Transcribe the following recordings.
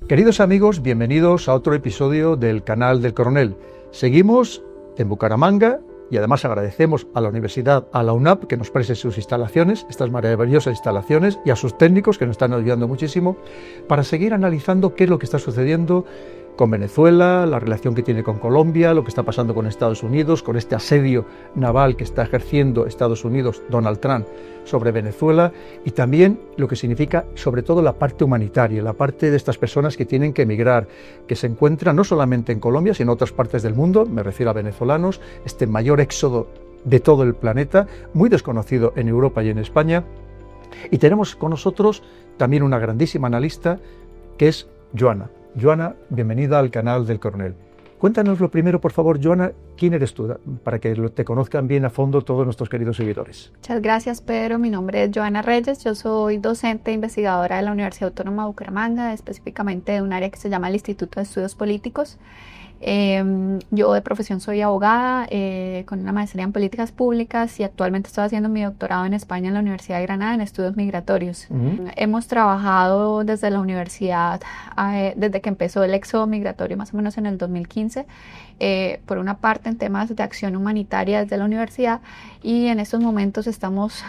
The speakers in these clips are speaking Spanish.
Queridos amigos, bienvenidos a otro episodio del canal del Coronel. Seguimos en Bucaramanga y además agradecemos a la universidad, a la UNAP, que nos preste sus instalaciones, estas maravillosas instalaciones, y a sus técnicos que nos están ayudando muchísimo para seguir analizando qué es lo que está sucediendo con Venezuela, la relación que tiene con Colombia, lo que está pasando con Estados Unidos, con este asedio naval que está ejerciendo Estados Unidos, Donald Trump, sobre Venezuela, y también lo que significa sobre todo la parte humanitaria, la parte de estas personas que tienen que emigrar, que se encuentran no solamente en Colombia, sino en otras partes del mundo, me refiero a venezolanos, este mayor éxodo de todo el planeta, muy desconocido en Europa y en España. Y tenemos con nosotros también una grandísima analista que es Joana. Joana, bienvenida al canal del Coronel. Cuéntanos lo primero, por favor, Joana, ¿quién eres tú? Para que te conozcan bien a fondo todos nuestros queridos seguidores. Muchas gracias, Pedro. Mi nombre es Joana Reyes. Yo soy docente e investigadora de la Universidad Autónoma de Bucaramanga, específicamente de un área que se llama el Instituto de Estudios Políticos. Yo de profesión soy abogada con una maestría en políticas públicas y actualmente estoy haciendo mi doctorado en España en la Universidad de Granada en estudios migratorios. Hemos trabajado desde la universidad, desde que empezó el éxodo migratorio más o menos en el 2015, por una parte en temas de acción humanitaria desde la universidad, y en estos momentos estamos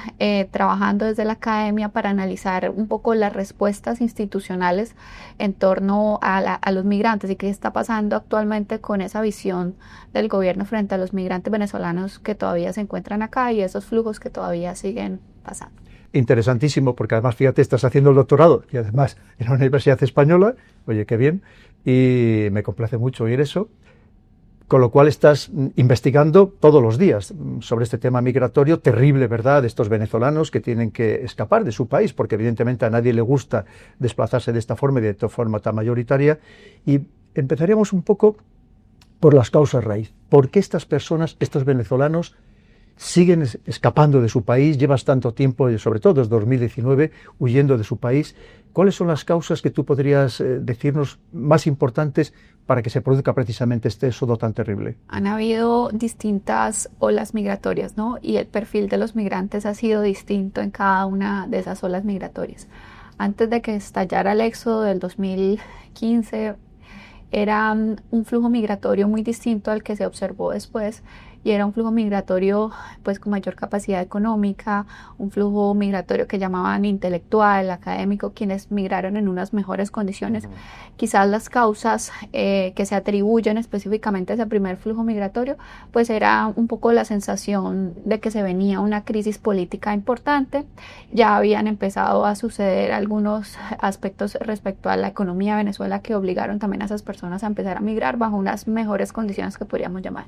trabajando desde la academia para analizar un poco las respuestas institucionales en torno a los migrantes y qué está pasando actualmente con esa visión del gobierno frente a los migrantes venezolanos que todavía se encuentran acá y esos flujos que todavía siguen pasando. Interesantísimo, porque además, fíjate, estás haciendo el doctorado y además en la Universidad Española, oye, qué bien, y me complace mucho oír eso, con lo cual estás investigando todos los días sobre este tema migratorio terrible, ¿verdad?, de estos venezolanos que tienen que escapar de su país, porque evidentemente a nadie le gusta desplazarse de esta forma y de esta forma tan mayoritaria, y empezaríamos un poco por las causas raíz. ¿Por qué estas personas, estos venezolanos, siguen escapando de su país? Llevas tanto tiempo, sobre todo desde 2019, huyendo de su país. ¿Cuáles son las causas que tú podrías decirnos más importantes para que se produzca precisamente este éxodo tan terrible? Han habido distintas olas migratorias, ¿no? Y el perfil de los migrantes ha sido distinto en cada una de esas olas migratorias. Antes de que estallara el éxodo del 2015, era un flujo migratorio muy distinto al que se observó después, y era un flujo migratorio pues con mayor capacidad económica, un flujo migratorio que llamaban intelectual, académico, quienes migraron en unas mejores condiciones. Quizás las causas que se atribuyen específicamente a ese primer flujo migratorio pues era un poco la sensación de que se venía una crisis política importante. Ya habían empezado a suceder algunos aspectos respecto a la economía de Venezuela que obligaron también a esas personas a empezar a migrar bajo unas mejores condiciones que podríamos llamar.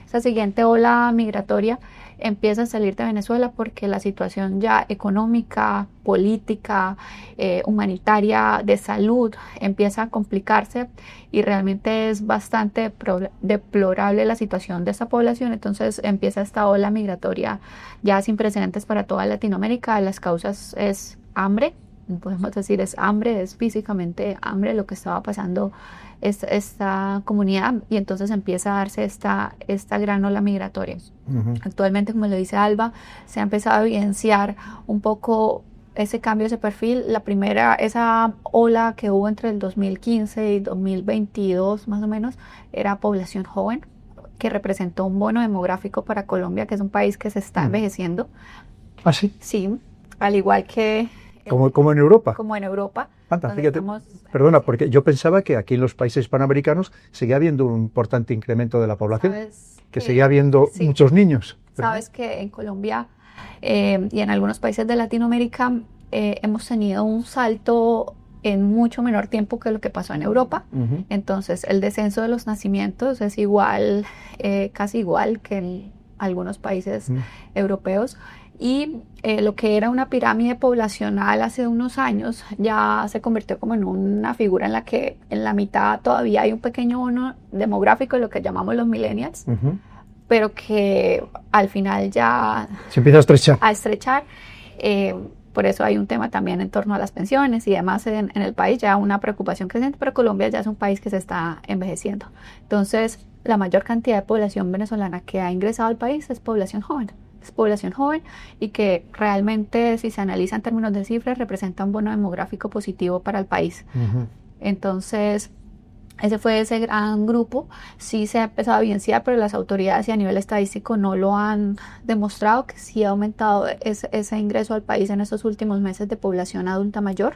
Esa siguiente ola migratoria empieza a salir de Venezuela porque la situación ya económica, política, humanitaria, de salud empieza a complicarse y realmente es bastante deplorable la situación de esta población. Entonces empieza esta ola migratoria ya sin precedentes para toda Latinoamérica. Las causas es hambre, podemos decir es hambre, es físicamente hambre lo que estaba pasando esta comunidad, y entonces empieza a darse esta gran ola migratoria. Actualmente, como lo dice Alba, se ha empezado a evidenciar un poco ese cambio, ese perfil. La primera, esa ola que hubo entre el 2015 y 2022 más o menos, era población joven, que representó un bono demográfico para Colombia, que es un país que se está envejeciendo. ¿Ah, sí? Sí, al igual que... Como en Europa. Como en Europa. Anda, fíjate, perdona, porque yo pensaba que aquí en los países hispanoamericanos seguía habiendo un importante incremento de la población, que seguía habiendo muchos niños. Sabes que en Colombia y en algunos países de Latinoamérica hemos tenido un salto en mucho menor tiempo que lo que pasó en Europa. Entonces el descenso de los nacimientos es igual, casi igual que en algunos países europeos. Y lo que era una pirámide poblacional hace unos años ya se convirtió como en una figura en la que en la mitad todavía hay un pequeño bono demográfico, lo que llamamos los millennials, pero que al final ya se empieza a estrechar. Por eso hay un tema también en torno a las pensiones y además en el país ya una preocupación creciente, pero Colombia ya es un país que se está envejeciendo. Entonces la mayor cantidad de población venezolana que ha ingresado al país es población joven. Y que realmente, si se analiza en términos de cifras, representa un bono demográfico positivo para el país. Entonces, ese fue ese gran grupo. Sí se ha empezado a evidenciar, pero las autoridades y a nivel estadístico no lo han demostrado, que sí ha aumentado ese ingreso al país en estos últimos meses de población adulta mayor.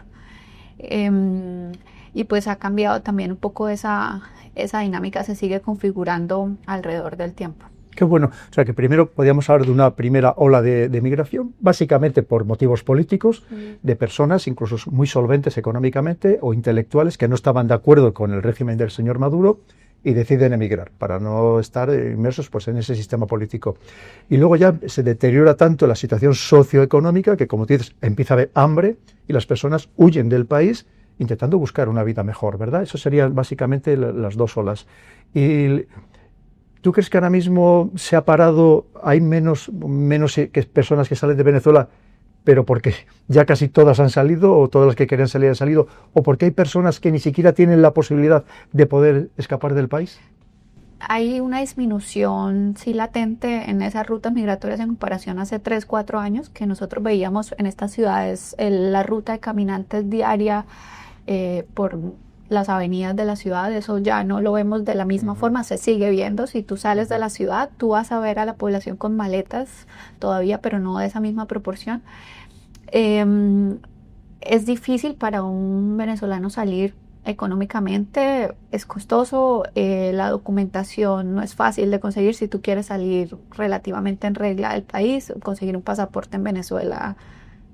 Y pues ha cambiado también un poco esa dinámica, se sigue configurando alrededor del tiempo. Qué bueno. O sea, que primero podríamos hablar de una primera ola de migración, básicamente por motivos políticos, de personas incluso muy solventes económicamente o intelectuales que no estaban de acuerdo con el régimen del señor Maduro y deciden emigrar para no estar inmersos pues, en ese sistema político. Y luego ya se deteriora tanto la situación socioeconómica que, como tú dices, empieza a haber hambre y las personas huyen del país intentando buscar una vida mejor, ¿verdad? Eso serían básicamente las dos olas. Y ¿tú crees que ahora mismo se ha parado, hay menos que personas que salen de Venezuela, pero porque ya casi todas han salido, o todas las que querían salir han salido, o porque hay personas que ni siquiera tienen la posibilidad de poder escapar del país? Hay una disminución, sí, latente en esas rutas migratorias en comparación a hace 3, 4 años, que nosotros veíamos en estas ciudades la ruta de caminantes diaria por las avenidas de la ciudad. Eso ya no lo vemos de la misma forma, se sigue viendo. Si tú sales de la ciudad, tú vas a ver a la población con maletas todavía, pero no de esa misma proporción. Es difícil para un venezolano salir económicamente, es costoso, la documentación no es fácil de conseguir. Si tú quieres salir relativamente en regla del país, conseguir un pasaporte en Venezuela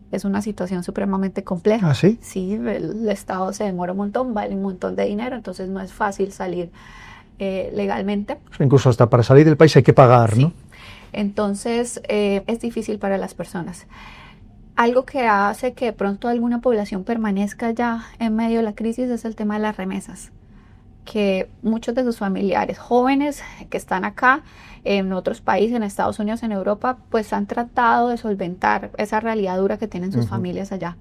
es una situación supremamente compleja. ¿Ah, sí? Sí, el Estado se demora un montón, vale un montón de dinero, entonces no es fácil salir legalmente. Incluso hasta para salir del país hay que pagar, Sí. ¿no? Entonces es difícil para las personas. Algo que hace que de pronto alguna población permanezca ya en medio de la crisis es el tema de las remesas, que muchos de sus familiares jóvenes que están acá, en otros países, en Estados Unidos, en Europa, pues han tratado de solventar esa realidad dura que tienen sus familias allá.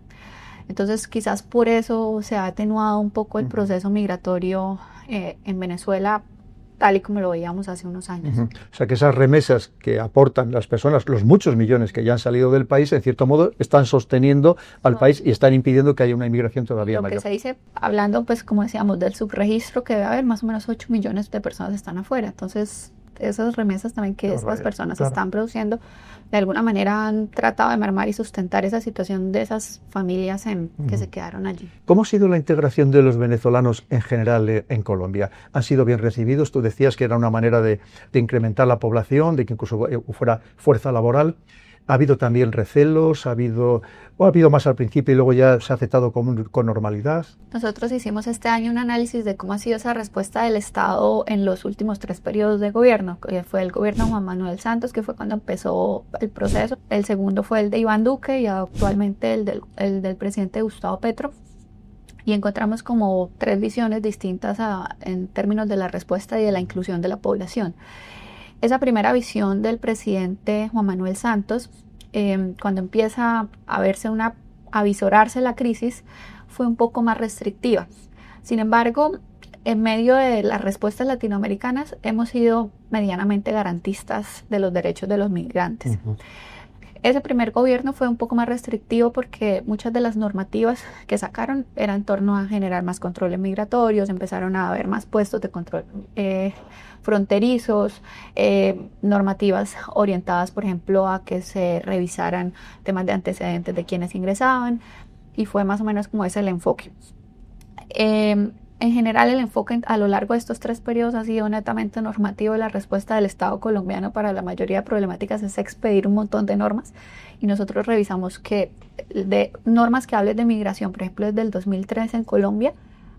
Entonces quizás por eso se ha atenuado un poco el proceso migratorio en Venezuela, tal y como lo veíamos hace unos años. O sea, que esas remesas que aportan las personas, los muchos millones que ya han salido del país, en cierto modo están sosteniendo al país y están impidiendo que haya una inmigración todavía mayor. Lo que se dice, hablando pues como decíamos del subregistro que debe haber, más o menos 8 millones de personas están afuera. Entonces esas remesas también que estas personas están produciendo, de alguna manera han tratado de mermar y sustentar esa situación de esas familias que se quedaron allí. ¿Cómo ha sido la integración de los venezolanos en general en Colombia? ¿Han sido bien recibidos? Tú decías que era una manera de incrementar la población, de que incluso fuera fuerza laboral. ¿Ha habido también recelos? ¿Ha habido más al principio y luego ya se ha aceptado con normalidad? Nosotros hicimos este año un análisis de cómo ha sido esa respuesta del Estado en los últimos 3 periodos de gobierno. Fue el gobierno de Juan Manuel Santos, que fue cuando empezó el proceso. El segundo fue el de Iván Duque y actualmente el del presidente Gustavo Petro. Y encontramos como 3 visiones distintas en términos de la respuesta y de la inclusión de la población. Esa primera visión del presidente Juan Manuel Santos, cuando empieza a visorarse la crisis, fue un poco más restrictiva. Sin embargo, en medio de las respuestas latinoamericanas, hemos sido medianamente garantistas de los derechos de los migrantes. Ese primer gobierno fue un poco más restrictivo porque muchas de las normativas que sacaron eran en torno a generar más controles migratorios, empezaron a haber más puestos de control fronterizos, normativas orientadas, por ejemplo, a que se revisaran temas de antecedentes de quienes ingresaban, y fue más o menos como ese el enfoque. En general, el enfoque a lo largo de estos 3 periodos ha sido netamente normativo. La respuesta del Estado colombiano para la mayoría de problemáticas es expedir un montón de normas, y nosotros revisamos que de normas que hablen de migración, por ejemplo, desde el 2013 en Colombia,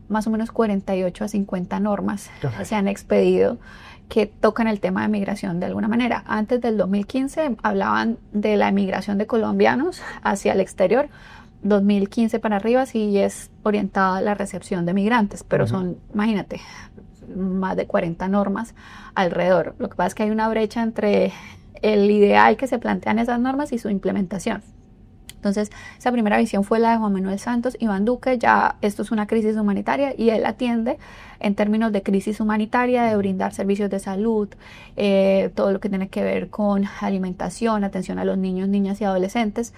más o menos 48 a 50 normas se han expedido que tocan el tema de migración de alguna manera. Antes del 2015 hablaban de la emigración de colombianos hacia el exterior. 2015 para arriba sí es orientada a la recepción de migrantes, pero son, imagínate, más de 40 normas alrededor. Lo que pasa es que hay una brecha entre el ideal que se plantean esas normas y su implementación. Entonces, esa primera visión fue la de Juan Manuel Santos. Iván Duque, ya esto es una crisis humanitaria y él atiende en términos de crisis humanitaria, de brindar servicios de salud, todo lo que tiene que ver con alimentación, atención a los niños, niñas y adolescentes.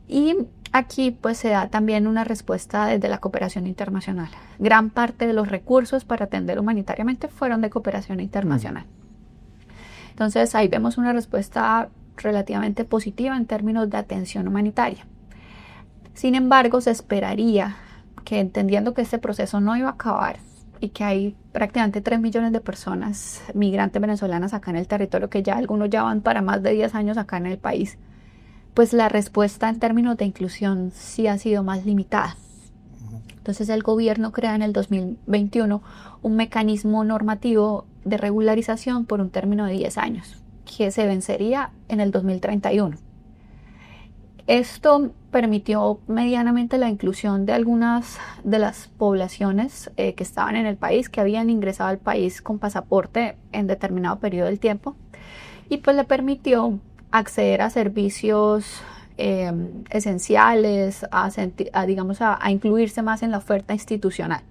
Y aquí pues se da también una respuesta desde la cooperación internacional. Gran parte de los recursos para atender humanitariamente fueron de cooperación internacional. Entonces ahí vemos una respuesta relativamente positiva en términos de atención humanitaria. Sin embargo, se esperaría que, entendiendo que este proceso no iba a acabar y que hay prácticamente 3 millones de personas migrantes venezolanas acá en el territorio, que ya algunos ya van para más de 10 años acá en el país, pues la respuesta en términos de inclusión sí ha sido más limitada. Entonces el gobierno crea en el 2021 un mecanismo normativo de regularización por un término de 10 años, que se vencería en el 2031. Esto permitió medianamente la inclusión de algunas de las poblaciones que estaban en el país, que habían ingresado al país con pasaporte en determinado periodo del tiempo, y pues le permitió acceder a servicios esenciales, a incluirse más en la oferta institucional.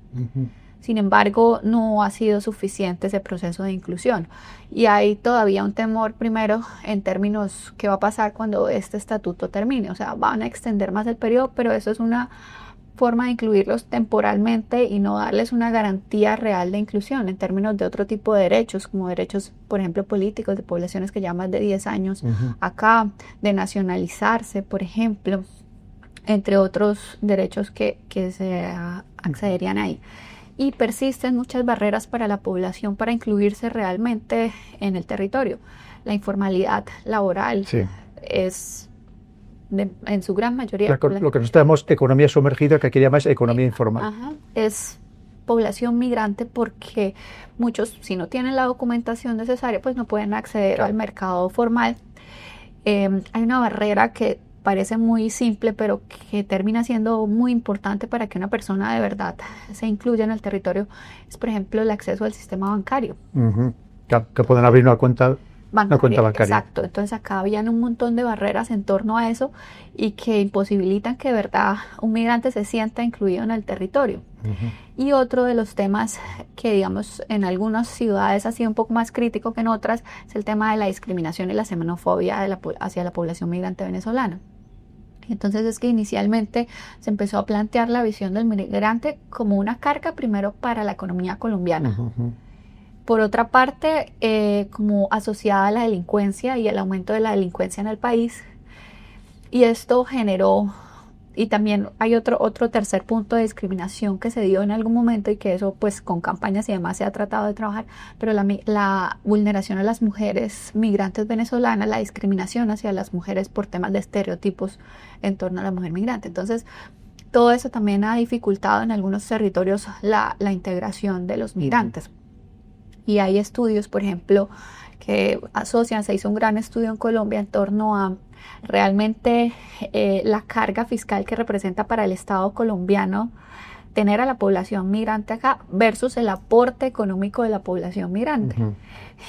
Sin embargo, no ha sido suficiente ese proceso de inclusión y hay todavía un temor primero en términos qué va a pasar cuando este estatuto termine. O sea, van a extender más el periodo, pero eso es una forma de incluirlos temporalmente y no darles una garantía real de inclusión en términos de otro tipo de derechos, como derechos, por ejemplo, políticos de poblaciones que llevan más de 10 años acá, de nacionalizarse, por ejemplo, entre otros derechos que se accederían ahí. Y persisten muchas barreras para la población para incluirse realmente en el territorio. La informalidad laboral es en su gran mayoría. Lo que nosotros llamamos economía sumergida, que aquí llamáis economía informal. Es población migrante porque muchos, si no tienen la documentación necesaria, pues no pueden acceder al mercado formal. Hay una barrera que parece muy simple, pero que termina siendo muy importante para que una persona de verdad se incluya en el territorio, es por ejemplo el acceso al sistema bancario. Que pueden abrir una cuenta bancaria. Exacto, entonces acá habían un montón de barreras en torno a eso y que imposibilitan que de verdad un migrante se sienta incluido en el territorio. Y otro de los temas que digamos en algunas ciudades ha sido un poco más crítico que en otras es el tema de la discriminación y la xenofobia hacia la población migrante venezolana. Entonces es que inicialmente se empezó a plantear la visión del migrante como una carga primero para la economía colombiana. Por otra parte, como asociada a la delincuencia y el aumento de la delincuencia en el país. Y esto generó, y también hay otro tercer punto de discriminación que se dio en algún momento y que eso pues con campañas y demás se ha tratado de trabajar, pero la vulneración a las mujeres migrantes venezolanas, la discriminación hacia las mujeres por temas de estereotipos en torno a la mujer migrante. Entonces, todo eso también ha dificultado en algunos territorios la integración de los migrantes. Y hay estudios, por ejemplo, que se hizo un gran estudio en Colombia en torno a realmente la carga fiscal que representa para el Estado colombiano tener a la población migrante acá versus el aporte económico de la población migrante.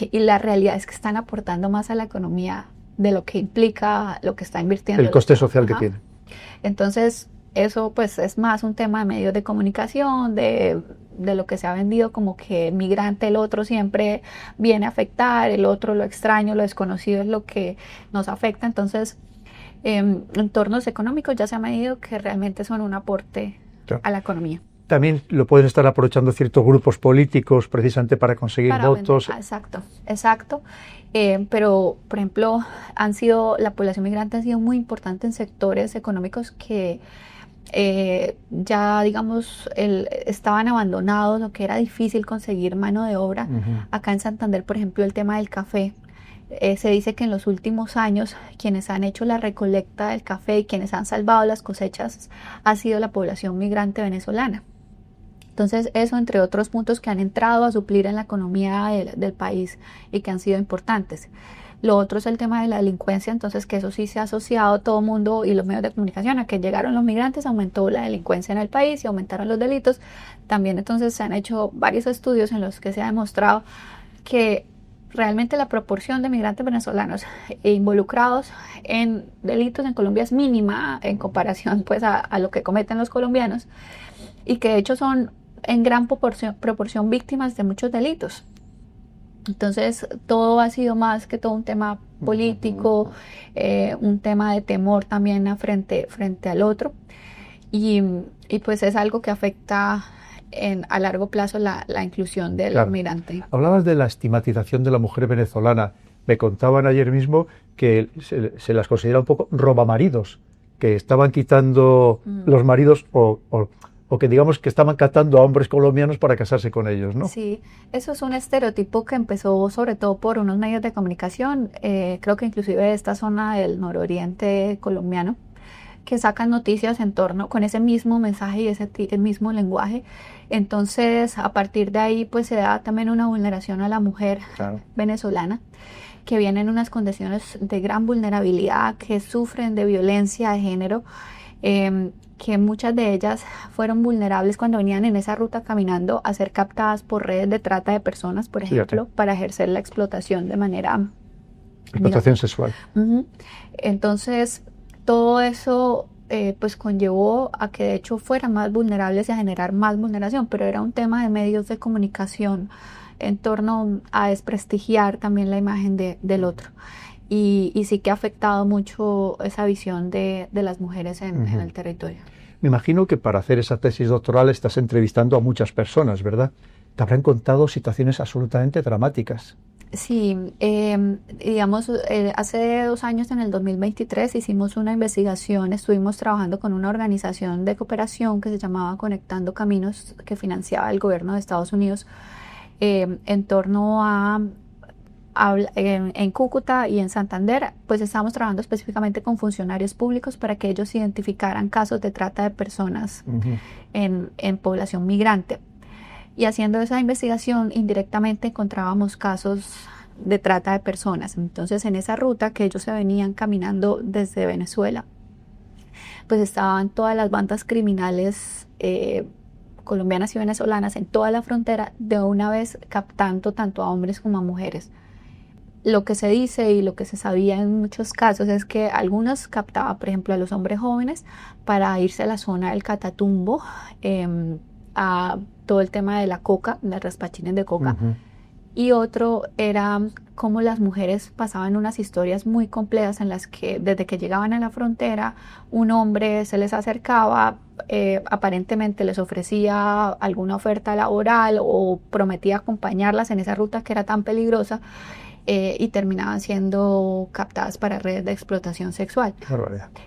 Y la realidad es que están aportando más a la economía de lo que implica lo que está invirtiendo. El coste social que tiene. Entonces, eso pues es más un tema de medios de comunicación, de lo que se ha vendido como que el migrante, el otro siempre viene a afectar, el otro, lo extraño, lo desconocido es lo que nos afecta. Entonces, en entornos económicos ya se ha medido que realmente son un aporte a la economía. También lo pueden estar aprovechando ciertos grupos políticos precisamente para conseguir votos. Exacto. Pero, por ejemplo, la población migrante ha sido muy importante en sectores económicos que ya digamos estaban abandonados o que era difícil conseguir mano de obra. Acá en Santander, por ejemplo, el tema del café, se dice que en los últimos años quienes han hecho la recolecta del café y quienes han salvado las cosechas ha sido la población migrante venezolana. Entonces eso, entre otros puntos que han entrado a suplir en la economía del país y que han sido importantes. Lo otro es el tema de la delincuencia, entonces que eso sí se ha asociado a todo el mundo y los medios de comunicación a que llegaron los migrantes, aumentó la delincuencia en el país y aumentaron los delitos. También entonces se han hecho varios estudios en los que se ha demostrado que realmente la proporción de migrantes venezolanos involucrados en delitos en Colombia es mínima en comparación pues a lo que cometen los colombianos y que de hecho son en gran proporción víctimas de muchos delitos. Entonces, todo ha sido más que todo un tema político, un tema de temor también frente al otro. Y pues es algo que afecta a largo plazo la inclusión del Claro. migrante. Hablabas de la estigmatización de la mujer venezolana. Me contaban ayer mismo que se las considera un poco robamaridos, que estaban quitando los maridos o que digamos que estaban captando a hombres colombianos para casarse con ellos, ¿no? Sí, eso es un estereotipo que empezó sobre todo por unos medios de comunicación, creo que inclusive de esta zona del nororiente colombiano, que sacan noticias en torno con ese mismo mensaje y ese mismo lenguaje. Entonces, a partir de ahí, pues se da también una vulneración a la mujer venezolana, que viene en unas condiciones de gran vulnerabilidad, que sufren de violencia de género, que muchas de ellas fueron vulnerables cuando venían en esa ruta caminando a ser captadas por redes de trata de personas, por ejemplo, para ejercer la explotación de manera... Explotación sexual. Entonces, todo eso pues conllevó a que de hecho fueran más vulnerables y a generar más vulneración, pero era un tema de medios de comunicación en torno a desprestigiar también la imagen del otro. Y sí que ha afectado mucho esa visión de las mujeres en el territorio. Me imagino que para hacer esa tesis doctoral estás entrevistando a muchas personas, ¿verdad? Te habrán contado situaciones absolutamente dramáticas. Sí, digamos, hace 2 años, en el 2023, hicimos una investigación, estuvimos trabajando con una organización de cooperación que se llamaba Conectando Caminos, que financiaba el gobierno de Estados Unidos, en torno a en Cúcuta y en Santander, pues estábamos trabajando específicamente con funcionarios públicos para que ellos identificaran casos de trata de personas en población migrante. Y haciendo esa investigación, indirectamente encontrábamos casos de trata de personas. Entonces, en esa ruta que ellos se venían caminando desde Venezuela, pues estaban todas las bandas criminales colombianas y venezolanas en toda la frontera, de una vez captando tanto a hombres como a mujeres. Lo que se dice y lo que se sabía en muchos casos es que algunos captaban, por ejemplo, a los hombres jóvenes para irse a la zona del Catatumbo, a todo el tema de la coca, de raspachines de coca. Y otro era cómo las mujeres pasaban unas historias muy complejas en las que desde que llegaban a la frontera, un hombre se les acercaba, aparentemente les ofrecía alguna oferta laboral o prometía acompañarlas en esa ruta que era tan peligrosa, y terminaban siendo captadas para redes de explotación sexual.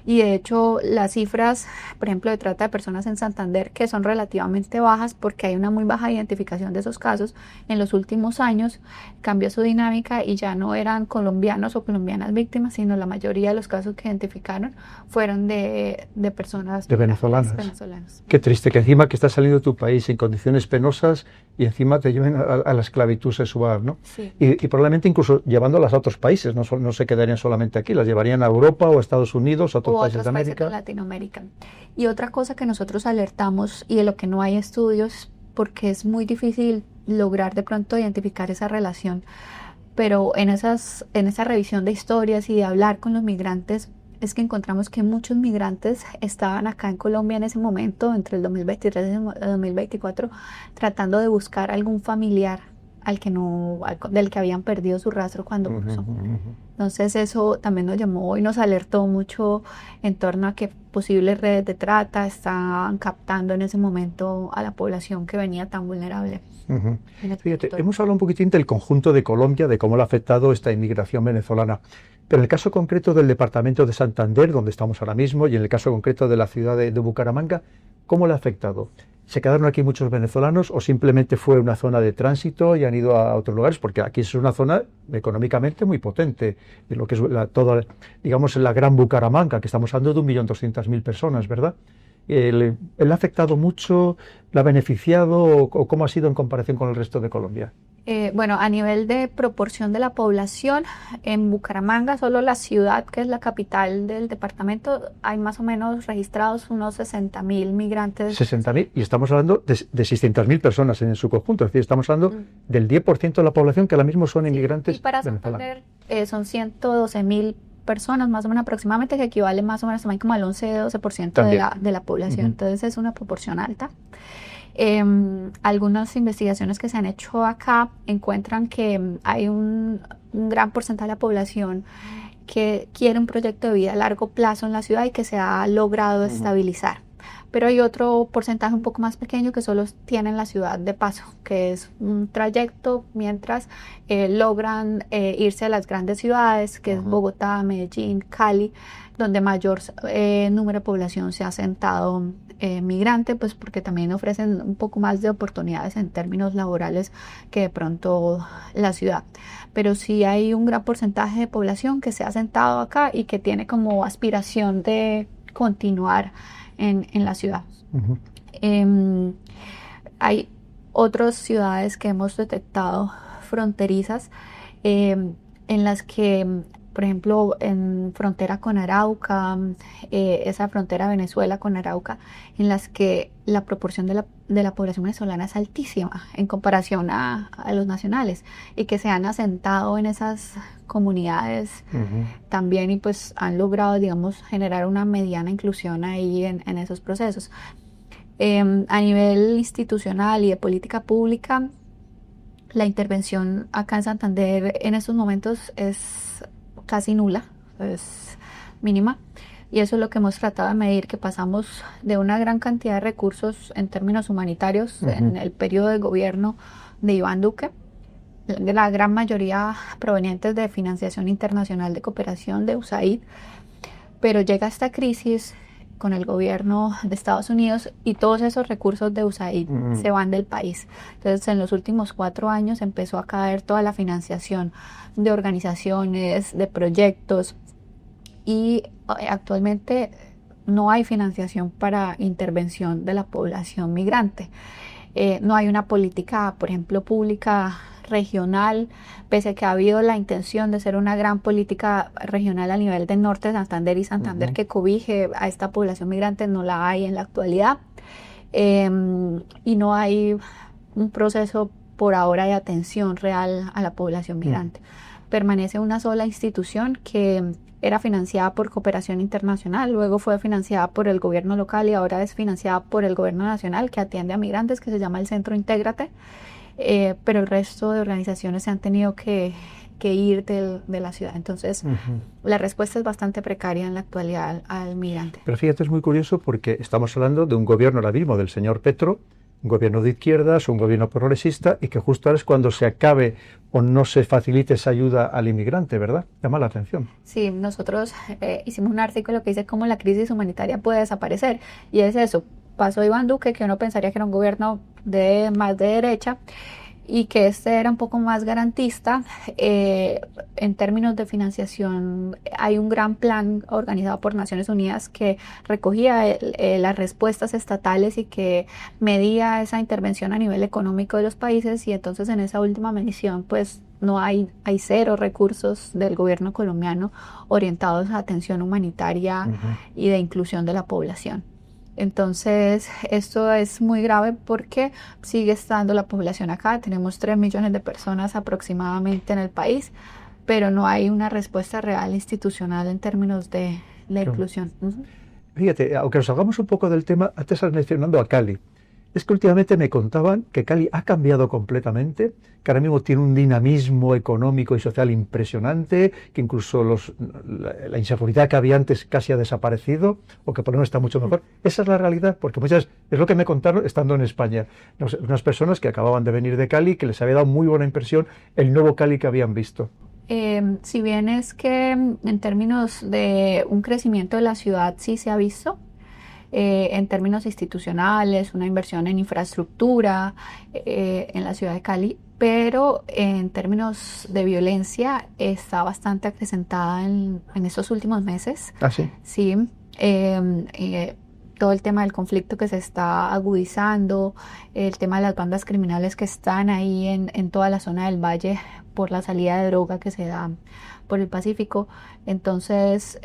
Y de hecho las cifras, por ejemplo, de trata de personas en Santander, que son relativamente bajas porque hay una muy baja identificación de esos casos, en los últimos años cambió su dinámica y ya no eran colombianos o colombianas víctimas, sino la mayoría de los casos que identificaron fueron de personas venezolanas. Qué triste que encima que estás saliendo de tu país en condiciones penosas y encima te lleven a la esclavitud sexual, ¿no? Sí. Y probablemente incluso llevándolas a otros países, no se quedarían solamente aquí, las llevarían a Europa o a Estados Unidos, a otros países de América. Países de Latinoamérica. Y otra cosa que nosotros alertamos y de lo que no hay estudios, porque es muy difícil lograr de pronto identificar esa relación, pero en esa revisión de historias y de hablar con los migrantes, es que encontramos que muchos migrantes estaban acá en Colombia en ese momento, entre el 2023 y el 2024, tratando de buscar algún familiar del que habían perdido su rastro cuando cruzó. Entonces eso también nos llamó y nos alertó mucho en torno a que posibles redes de trata estaban captando en ese momento a la población que venía tan vulnerable. Fíjate, hemos hablado un poquitín del conjunto de Colombia, de cómo le ha afectado esta inmigración venezolana, pero en el caso concreto del departamento de Santander, donde estamos ahora mismo, y en el caso concreto de la ciudad de Bucaramanga, ¿cómo le ha afectado? ¿Se quedaron aquí muchos venezolanos o simplemente fue una zona de tránsito y han ido a otros lugares? Porque aquí es una zona económicamente muy potente, de lo que es digamos, la gran Bucaramanga, que estamos hablando de 1.200.000 personas, ¿verdad? ¿Le ha afectado mucho? ¿La ha beneficiado? ¿O cómo ha sido en comparación con el resto de Colombia? Bueno, a nivel de proporción de la población, en Bucaramanga, solo la ciudad, que es la capital del departamento, hay más o menos registrados unos 60.000 migrantes. 60.000, y estamos hablando de 600.000 personas en su conjunto, es decir, estamos hablando del 10% de la población que ahora mismo son inmigrantes y para venezolanos. Santander son 112.000 personas, más o menos aproximadamente, que equivale más o menos también como al 11-12% de la población. Entonces es una proporción alta. Algunas investigaciones que se han hecho acá encuentran que hay un gran porcentaje de la población que quiere un proyecto de vida a largo plazo en la ciudad y que se ha logrado estabilizar. Pero hay otro porcentaje un poco más pequeño que solo tienen la ciudad de paso, que es un trayecto mientras logran irse a las grandes ciudades, que es Bogotá, Medellín, Cali, donde mayor número de población se ha asentado migrante, pues porque también ofrecen un poco más de oportunidades en términos laborales que de pronto la ciudad. Pero sí hay un gran porcentaje de población que se ha asentado acá y que tiene como aspiración de continuar en la ciudad. Hay otras ciudades que hemos detectado fronterizas en las que, por ejemplo, en frontera con Arauca, esa frontera Venezuela con Arauca, en las que la proporción de la población venezolana es altísima en comparación a los nacionales y que se han asentado en esas comunidades también y pues han logrado, digamos, generar una mediana inclusión ahí en esos procesos. A nivel institucional y de política pública, la intervención acá en Santander en estos momentos es casi nula, es mínima. Y eso es lo que hemos tratado de medir, que pasamos de una gran cantidad de recursos en términos humanitarios en el periodo de gobierno de Iván Duque, la gran mayoría provenientes de financiación internacional de cooperación de USAID, pero llega esta crisis con el gobierno de Estados Unidos y todos esos recursos de USAID se van del país. Entonces, en los últimos 4 años empezó a caer toda la financiación de organizaciones, de proyectos, y actualmente no hay financiación para intervención de la población migrante. No hay una política, por ejemplo, pública regional, pese a que ha habido la intención de ser una gran política regional a nivel del norte de Santander y Santander que cobije a esta población migrante, no la hay en la actualidad. Y no hay un proceso por ahora de atención real a la población migrante. Permanece una sola institución que era financiada por cooperación internacional, luego fue financiada por el gobierno local y ahora es financiada por el gobierno nacional, que atiende a migrantes, que se llama el Centro Intégrate, pero el resto de organizaciones se han tenido que ir de la ciudad. Entonces, la respuesta es bastante precaria en la actualidad al migrante. Pero fíjate, es muy curioso porque estamos hablando de un gobierno ahora mismo del señor Petro, un gobierno de izquierdas, un gobierno progresista, y que justo ahora es cuando se acabe o no se facilite esa ayuda al inmigrante, ¿verdad? Llama la atención. Sí, nosotros hicimos un artículo que dice cómo la crisis humanitaria puede desaparecer, y es eso. Pasó Iván Duque, que uno pensaría que era un gobierno más de derecha, y que este era un poco más garantista. En términos de financiación, hay un gran plan organizado por Naciones Unidas que recogía las respuestas estatales y que medía esa intervención a nivel económico de los países, y entonces en esa última medición pues no hay 0 recursos del gobierno colombiano orientados a atención humanitaria y de inclusión de la población. Entonces, esto es muy grave porque sigue estando la población acá. Tenemos 3 millones de personas aproximadamente en el país, pero no hay una respuesta real institucional en términos de la inclusión. Fíjate, aunque nos salgamos un poco del tema, antes estás mencionando a Cali. Es que últimamente me contaban que Cali ha cambiado completamente, que ahora mismo tiene un dinamismo económico y social impresionante, que incluso la inseguridad que había antes casi ha desaparecido, o que por lo menos está mucho mejor. Esa es la realidad, porque muchas es lo que me contaron estando en España. Unas personas que acababan de venir de Cali, que les había dado muy buena impresión el nuevo Cali que habían visto. Si bien es que en términos de un crecimiento de la ciudad sí se ha visto, en términos institucionales, una inversión en infraestructura en la ciudad de Cali, pero en términos de violencia está bastante acrecentada en estos últimos meses. ¿Ah, sí? Sí, todo el tema del conflicto que se está agudizando, el tema de las bandas criminales que están ahí en toda la zona del valle por la salida de droga que se da por el Pacífico. Entonces,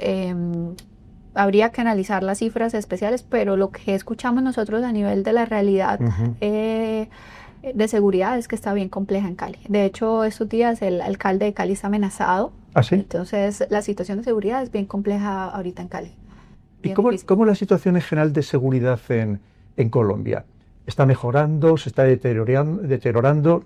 habría que analizar las cifras especiales, pero lo que escuchamos nosotros a nivel de la realidad de seguridad es que está bien compleja en Cali. De hecho, estos días el alcalde de Cali está amenazado. ¿Ah, sí? Entonces, la situación de seguridad es bien compleja ahorita en Cali. ¿Y cómo es la situación en general de seguridad en Colombia? está mejorando, se está deteriorando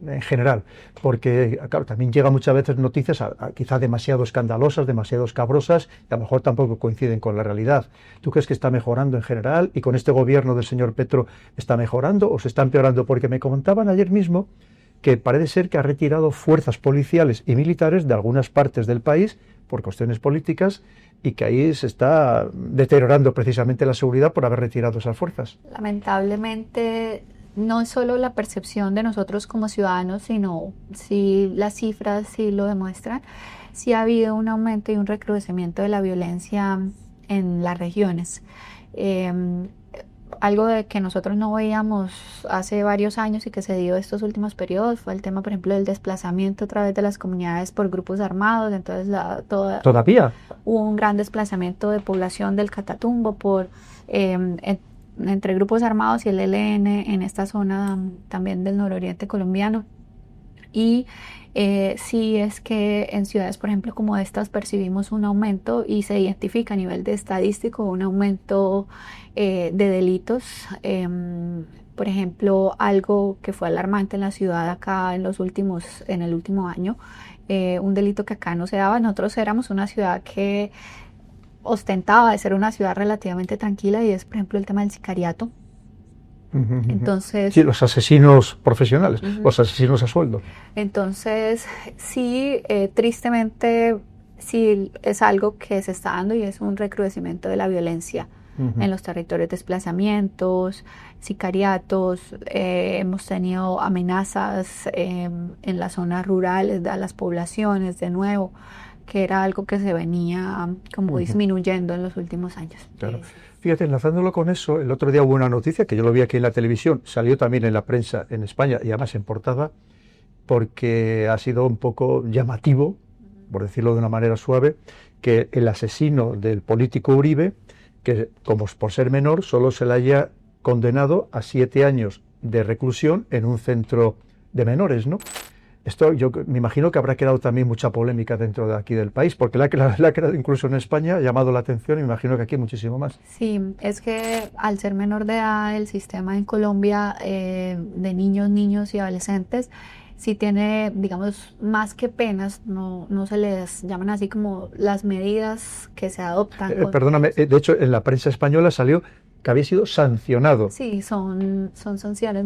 en general, porque claro, también llega muchas veces noticias quizá demasiado escandalosas, demasiado escabrosas, y a lo mejor tampoco coinciden con la realidad. ¿Tú crees que está mejorando en general y con este gobierno del señor Petro está mejorando o se está empeorando? Porque me comentaban ayer mismo que parece ser que ha retirado fuerzas policiales y militares de algunas partes del país por cuestiones políticas y que ahí se está deteriorando precisamente la seguridad por haber retirado esas fuerzas. Lamentablemente, no es solo la percepción de nosotros como ciudadanos, sino si las cifras sí lo demuestran, sí ha habido un aumento y un recrudecimiento de la violencia en las regiones. Algo de que nosotros no veíamos hace varios años y que se dio estos últimos periodos fue el tema, por ejemplo, del desplazamiento a través de las comunidades por grupos armados. Entonces, ¿Todavía? Hubo un gran desplazamiento de población del Catatumbo entre grupos armados y el ELN en esta zona también del nororiente colombiano. Y sí es que en ciudades, por ejemplo, como estas, percibimos un aumento y se identifica a nivel de estadístico un aumento de delitos. Por ejemplo, algo que fue alarmante en la ciudad acá en el último año, un delito que acá no se daba. Nosotros éramos una ciudad que ostentaba de ser una ciudad relativamente tranquila, y es, por ejemplo, el tema del sicariato. Entonces, sí, los asesinos profesionales, los asesinos a sueldo. Entonces, sí, tristemente, sí es algo que se está dando y es un recrudecimiento de la violencia en los territorios, desplazamientos, sicariatos. Hemos tenido amenazas en las zonas rurales a las poblaciones de nuevo, que era algo que se venía como disminuyendo en los últimos años. Claro. Fíjate, enlazándolo con eso, el otro día hubo una noticia que yo lo vi aquí en la televisión, salió también en la prensa en España y además en portada, porque ha sido un poco llamativo, por decirlo de una manera suave, que el asesino del político Uribe, que como por ser menor, solo se le haya condenado a 7 años de reclusión en un centro de menores, ¿no? Esto yo me imagino que habrá creado también mucha polémica dentro de aquí del país, porque la ha creado incluso en España, ha llamado la atención, y me imagino que aquí muchísimo más. Sí, es que al ser menor de edad, el sistema en Colombia de niños y adolescentes sí tiene, digamos, más que penas, no se les llaman así como las medidas que se adoptan. Perdóname, de hecho en la prensa española salió que había sido sancionado. Sí, son sanciones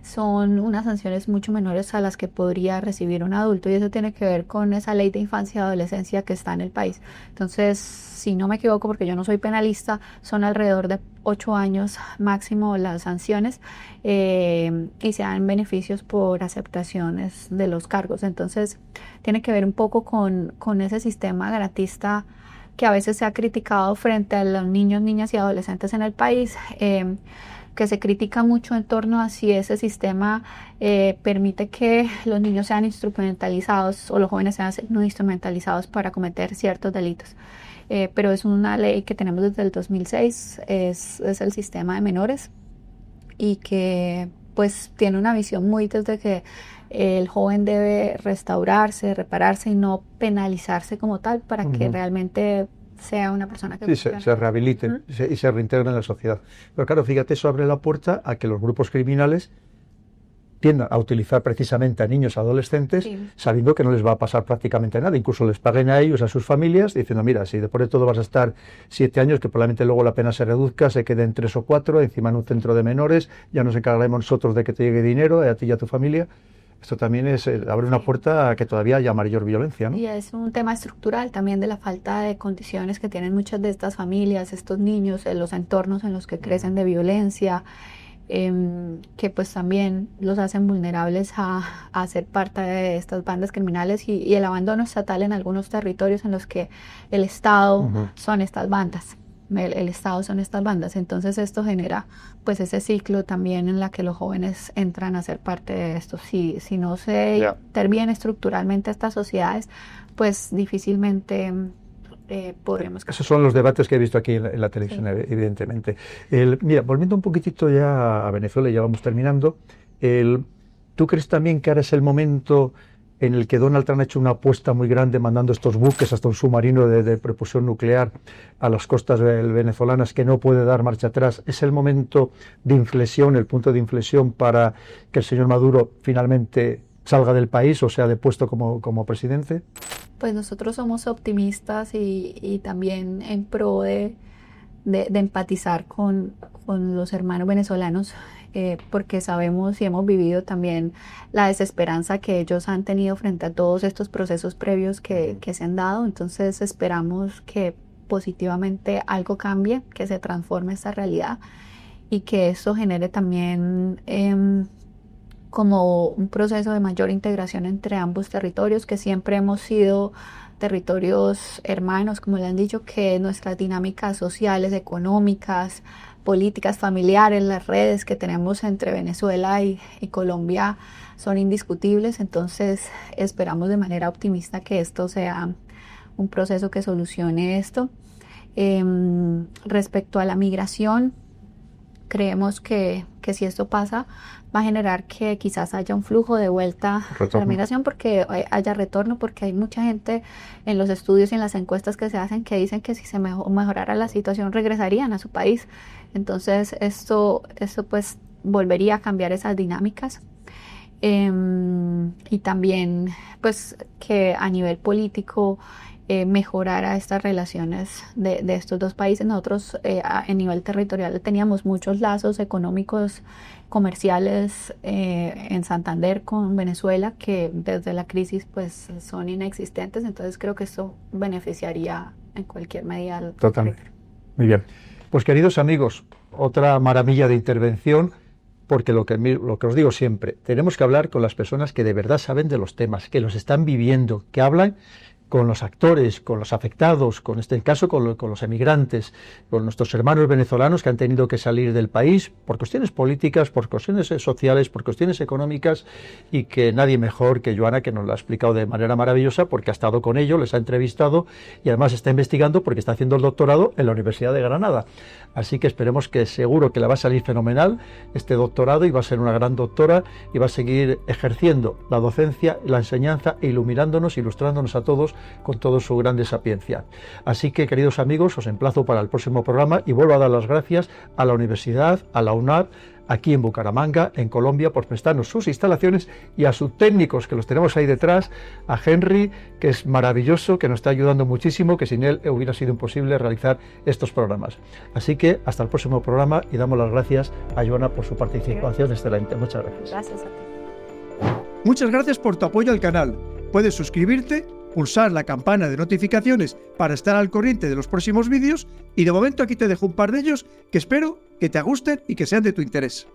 son unas sanciones mucho menores a las que podría recibir un adulto, y eso tiene que ver con esa ley de infancia y adolescencia que está en el país. Entonces, si no me equivoco, porque yo no soy penalista, son alrededor de 8 años máximo las sanciones, y se dan beneficios por aceptaciones de los cargos. Entonces, tiene que ver un poco con ese sistema garantista que a veces se ha criticado frente a los niños, niñas y adolescentes en el país, que se critica mucho en torno a si ese sistema permite que los niños sean instrumentalizados o los jóvenes sean instrumentalizados para cometer ciertos delitos. Pero es una ley que tenemos desde el 2006, es el sistema de menores, y que pues tiene una visión muy desde que el joven debe restaurarse, repararse y no penalizarse como tal, para que realmente sea una persona que se rehabilite y se reintegre en la sociedad. Pero claro, fíjate, eso abre la puerta a que los grupos criminales tiendan a utilizar precisamente a niños y adolescentes, sabiendo que no les va a pasar prácticamente nada. Incluso les paguen a ellos, a sus familias, diciendo, mira, si después de todo vas a estar 7 años, que probablemente luego la pena se reduzca, se quede en 3 o 4, encima en un centro de menores, ya nos encargaremos nosotros de que te llegue dinero a ti y a tu familia. Esto también abre una puerta a que todavía haya mayor violencia, ¿no? Y es un tema estructural también de la falta de condiciones que tienen muchas de estas familias, estos niños, en los entornos en los que crecen de violencia, que pues también los hacen vulnerables a ser parte de estas bandas criminales, y el abandono estatal en algunos territorios en los que el Estado son estas bandas. El Estado son estas bandas. Entonces esto genera pues ese ciclo también en la que los jóvenes entran a ser parte de esto. Si no se interviene estructuralmente estas sociedades, pues difícilmente podremos... Esos son los debates que he visto aquí en la televisión, evidentemente. Mira, volviendo un poquitito ya a Venezuela, ya vamos terminando, ¿tú crees también que ahora es el momento en el que Donald Trump ha hecho una apuesta muy grande mandando estos buques, hasta un submarino de propulsión nuclear a las costas venezolanas, que no puede dar marcha atrás. ¿Es el momento de inflexión, el punto de inflexión para que el señor Maduro finalmente salga del país o sea depuesto como presidente? Pues nosotros somos optimistas y también en pro de empatizar con los hermanos venezolanos, porque sabemos y hemos vivido también la desesperanza que ellos han tenido frente a todos estos procesos previos que se han dado. Entonces esperamos que positivamente algo cambie, que se transforme esta realidad y que esto genere también como un proceso de mayor integración entre ambos territorios, que siempre hemos sido territorios hermanos, como le han dicho, que nuestras dinámicas sociales, económicas, políticas, familiares, las redes que tenemos entre Venezuela y Colombia son indiscutibles. Entonces esperamos de manera optimista que esto sea un proceso que solucione esto. Respecto a la migración, creemos que si esto pasa va a generar que quizás haya un flujo de vuelta a la migración, porque haya retorno, porque hay mucha gente en los estudios y en las encuestas que se hacen que dicen que si se mejorara la situación regresarían a su país. Entonces esto pues volvería a cambiar esas dinámicas. Y también pues que a nivel político mejorara estas relaciones de estos dos países. Nosotros a nivel territorial teníamos muchos lazos económicos, comerciales en Santander con Venezuela, que desde la crisis pues son inexistentes. Entonces creo que esto beneficiaría en cualquier medida. Totalmente. Muy bien. Pues queridos amigos, otra maravilla de intervención, porque lo que os digo siempre, tenemos que hablar con las personas que de verdad saben de los temas, que los están viviendo, que hablan con los actores, con los afectados, con este caso con los emigrantes, con nuestros hermanos venezolanos que han tenido que salir del país por cuestiones políticas, por cuestiones sociales, por cuestiones económicas, y que nadie mejor que Joana, que nos lo ha explicado de manera maravillosa, porque ha estado con ellos, les ha entrevistado y además está investigando porque está haciendo el doctorado en la Universidad de Granada. Así que esperemos, que seguro que le va a salir fenomenal este doctorado y va a ser una gran doctora y va a seguir ejerciendo la docencia, la enseñanza e iluminándonos, ilustrándonos a todos con toda su grande sapiencia. Así que, queridos amigos, os emplazo para el próximo programa y vuelvo a dar las gracias a la universidad, a la UNAP, aquí en Bucaramanga, en Colombia, por prestarnos sus instalaciones, y a sus técnicos, que los tenemos ahí detrás, a Henry, que es maravilloso, que nos está ayudando muchísimo, que sin él hubiera sido imposible realizar estos programas. Así que hasta el próximo programa y damos las gracias a Joana por su participación excelente. Muchas gracias. Gracias a ti. Muchas gracias por tu apoyo al canal. Puedes suscribirte, pulsar la campana de notificaciones para estar al corriente de los próximos vídeos, y de momento aquí te dejo un par de ellos que espero que te gusten y que sean de tu interés.